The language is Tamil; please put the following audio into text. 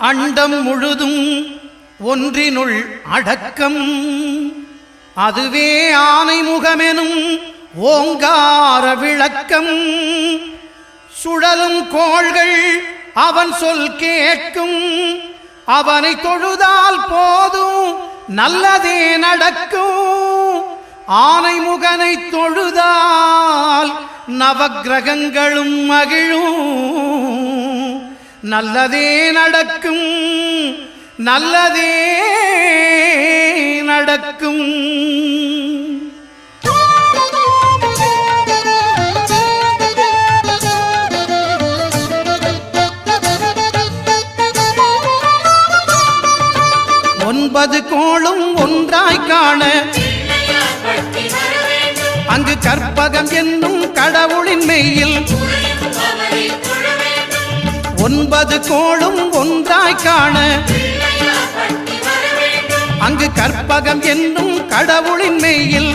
அண்டம் முழுதும் ஒன்றினுள் அடக்கம். அதுவே ஆனை முகமெனும் ஓங்கார விளக்கம். சுழலும் கோள்கள் அவன் சொல் கேட்கும். அவனை தொழுதால் போதும் நல்லதே நடக்கும். ஆனை முகனை தொழுதால் நவக்கிரகங்களும் மகிழும். நல்லதே நடக்கும், நல்லதே நடக்கும். ஒன்பது கோளும் ஒன்றாய் காண அங்கு கற்பகம் என்னும் கடவுளின் மெய்யில். ஒன்பது கோளும் ஒன்றாய் காண அங்கு கற்பகம் என்னும் கடவுளின் மெய்யில்